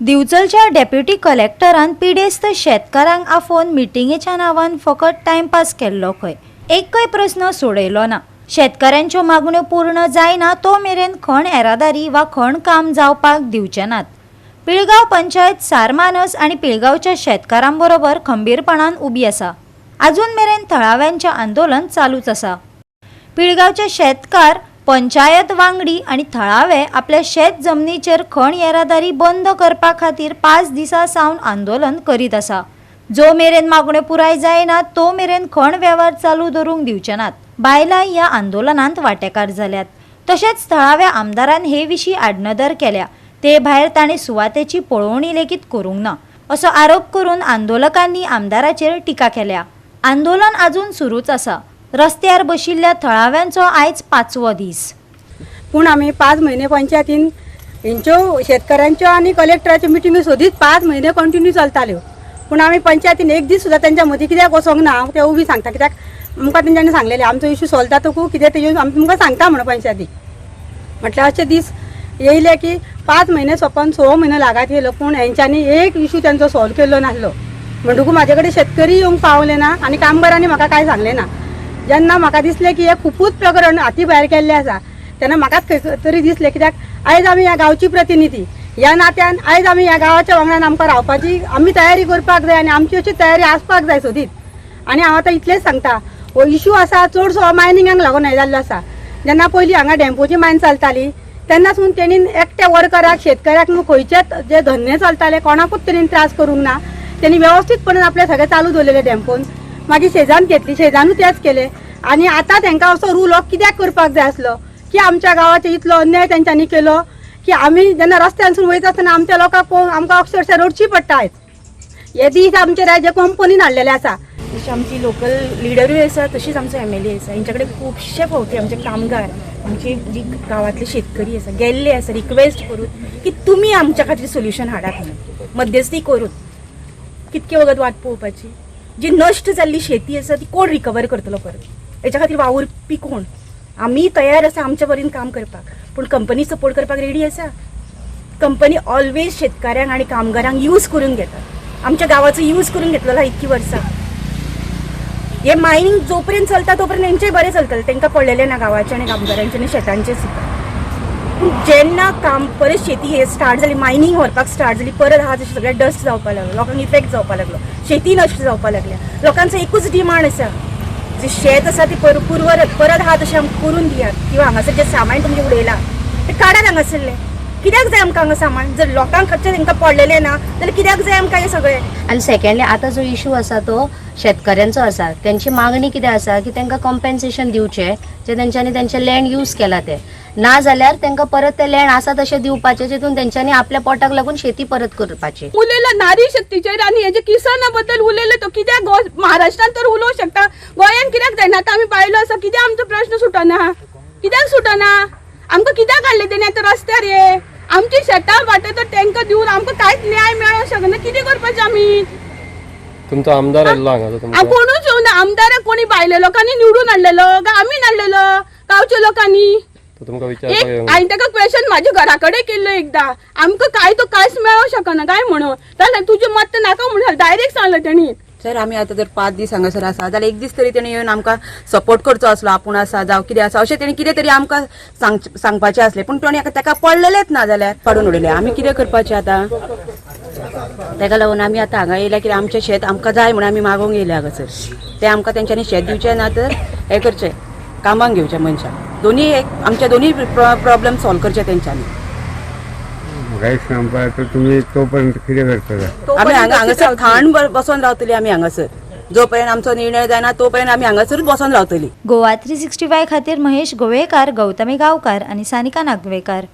दिवचलच्या deputy कलेक्टरान पिडेस्त शेतकारांक आफोवन मिटिंगेच्या नांवान फकत टायमपास केल्लो खंय. एकय प्रस्न सोडयलो ना. शेतकाऱ्यांच्यो मागण्यो पूर्ण जायना तो मेरेन खण येरादारी वा खण काम जावपाक दिवचे नात. पिळगांव पंचायत सारमानस आनी पिळगांवच्या शेतकारांबरोबर खंबीरपणान उबी आसा. आजून मेरेन थळाव्यांचें आंदोलन चालूच आसा. पिळगांवचे शेतकार पंचायत वांगडी आनी थळावे आपल्या शेत जमनीचेर खण येरादारी बंद करपा खातीर 5 दिसां सावन आंदोलन करीत आसा. जो मेरेन मागण्यो पुराय जायनात तो मेरेन खण वेव्हार चालू दवरूंक दिवचे नात. बायलां ह्या आंदोलनांत वांटेकार जाल्यात. तशेंच थळाव्या आमदारान हे विशीं आडनदर केल्या. ते भायर ताणें सुवातेची पळोवणी लेगीत करूंक ना असो आरोप करून आंदोलकांनी आमदाराचेर टिका केल्या. आंदोलन आजून सुरूच आसा. रस्त्यार बशिल्ल्या थळाव्यांचो आयज 5वो दीस. पूण आमी 5 म्हयने पंचायतीन हेंच्यो शेतकाऱ्यांच्यो आनी कलेक्टराच्यो मिटिंग्यो सोदीत 5 म्हयने कंटिन्यू चलताल्यो. पूण आमी पंचायतीन एक दीस सुद्दां तेंच्या मदीं कित्याक वचोंक ना हांव तें उबी सांगता. कित्याक आमकां तेंच्यांनी सांगलेलें आमचो इशू सॉल्व जाता खूब कितें तेजेर आमी तुमकां सांगता म्हणून पंचायतीक. म्हटल्यार अशे दीस येयले की 5 म्हयने सोंपोन 6 म्हयने लागात येयलो पूण हेंच्यांनी एक इशू तेंचो सॉल्व केल्लो नासलो. म्हणटकूच म्हाजे कडेन शेतकरी येवंक पावले ना आनी कामगारांनी म्हाका कांय सांगलें ना. जेन्ना म्हाका दिसलें की हें खुबूच प्रकरण हाती भायर केल्लें आसा तेन्ना म्हाकाच खंय तरी दिसलें कित्याक आयज आमी ह्या गांवची प्रतिनिधी ह्या नात्यान आयज आमी ह्या गांवाच्या वांगडान आमकां रावपाची आमी तयारी करपाक जाय आनी आमची अशी तयारी आसपाक जाय सोदीत. आनी हांव आतां इतलेंच सांगता हो इशू आसा चडसो मायनिंगाक लागून हे जाल्लो आसा. जेन्ना पयलीं हांगा डॅम्पोची मायन चलताली तेन्नासून तेणीन एकट्या वर्कराक शेतकऱ्याक न्हू खंयचेच जे धंदे चलताले कोणाकूच तेणीन त्रास करूंक ना. तेणी वेवस्थीतपणान आपले सगळें चालू दवरलेले डॅम्पोन. मागीर शेजान घेतली शेजानूच तेच केले. आनी आतां तांकां असो रूल हो कित्याक करपाक जाय आसलो की आमच्या गांवाचो इतलो अन्याय तेंच्यांनी केलो की आमी जेन्ना रस्त्यानसून वयता आसतना आमच्या लोकांक आमकां अक्षरशः रडची पडटा. आयज हे दीस आमचे राज्य कंपनीन हाडलेले आसा. जशी आमची लोकल लिडरूय आसा तशीच आमचो MLA आसा. हेंच्या कडेन खुबशे फावटी आमचे कामगार आमची जी गांवांतले शेतकरी आसा गेल्ले आसा रिक्वेस्ट करून की तुमी आमच्या खातीर सोल्युशन हाडात म्हणून मध्यस्थी करून. कितके वगत वाट पळोवपाची. जी नश्ट जाल्ली शेती आसा ती कोण रिकवर करतलो परत. हेच्या खातीर वावुरपी कोण. आमी तयार आसा आमच्या परीन काम करपाक पूण कंपनी सपोर्ट करपाक रेडी आसा. कंपनी ऑलवेज शेतकाऱ्यांक आनी कामगारांक यूज करून घेता. आमच्या गांवाचो यूज करून घेतलेलो इतकी वर्सां. हे मायनिंग जो पर्यंत चलता तो पर्यंत हेंचेय बरें चलतलें. तांकां पडलेलें ना गांवाचे आनी कामगारांचे आनी शेतांचे सुद्दां. पूण जेन्ना काम परत शेती हे स्टार्ट जाली मायनिंग व्हरपाक स्टार्ट जाली परत हा जशें सगळें डस्ट जावपाक लागलो. लोकांक इफेक्ट जावपाक लागलो. शेती नश्ट जावपाक लागल्या. लोकांचो एकूच डिमांड आसा जे शेत आसा ती परत हा तशें आमकां करून दियात किंवा हांगासर जे सामान तुमचें उडयलां तें काडात हांगासरलें. कित्याक जाय आमकां हांगा सामान. जर लोकांक खंयचें तांकां पडलेलें ना जाल्यार कित्याक जाय आमकां हें सगळें. आनी सेकंडली आतां जो इशू आसा तो शेतकऱ्यांचो आसा. त्यांची मागणी कितें आसा की तांकां कॉम्पेन्सेशन दिवचें जे तेंच्यांनी तेंचें लँड यूज केला तें. ना जाल्यार तांकां परत तें लँड आसा तशें दिवपाचें जितून तेंच्यांनी आपल्या पोटाक लागून शेती परत करपाची. उलयलो नारी शक्तीचेर आनी हेजे किसाना बद्दल उलयलो तो कित्याक महाराष्ट्रान तर उलोवंक शकता गोंयान कित्याक जायना. आतां आमी बायलो आसा कित्याक आमचो प्रश्न सुटना. कित्याक सुटना. आमकां कित्याक हाडले तेणी आतां रस्त्यार हे आमची शेतां वाटत तांकां दिवन आमकां कांयच न्याय मेळोंक शकना. कितें करपाचें आमी. तुमचो आमदार आयल्लो हांगा कोणूच येवना. आमदाराक कोणी भायल्या लोकांनी निवडून हाडलेलो काय आमी हाडलेलो गांवच्या लोकांनी. हांवें ताका क्वेश्चन म्हाज्या घरा कडेन केल्लो एकदां. आमकां काय तो कांयच मेळोंक शकना काय म्हणून. जाल्यार तुजें मत नाका म्हणून डायरेक्ट सांगलें तेणी. सर आमी आतां जर 5 दीस हांगासर आसा जाल्यार एक दीस तरी तेणी येवन आमकां सपोर्ट करचो आसलो. आपूण आसा जावं कितें आसा अशें तेणी कितें तरी आमकां सांगपाचें आसलें. पूण तेणी ताका पडलेलेंच ना जाल्यार काडून उडयलें. आमी कितें करपाचें आतां. ताका लागून आमी आतां हांगा येयल्या की आमचें शेत आमकां जाय म्हणून आमी मागोवंक येयले हांगासर. तें आमकां तेंच्यांनी शेत दिवचें ना तर हें करचें कामाक घेवचें मनशाक. दोनी आमचे दोनी प्रॉब्लेम सॉल्व करचे तेंच्यांनी. तुम्ही तोपर्यंत कितें करतले. आमी हांगासर खाण बसोन रावतली. आमी हांगासर जो पर्यंत आमचो निर्णय जायना तो पर्यंत आमी हांगासरूच बसोन रावतली. गोवा 365 खातीर महेश गोवेकार, गौतमी गांवकार आनी सानिका नागवेकर.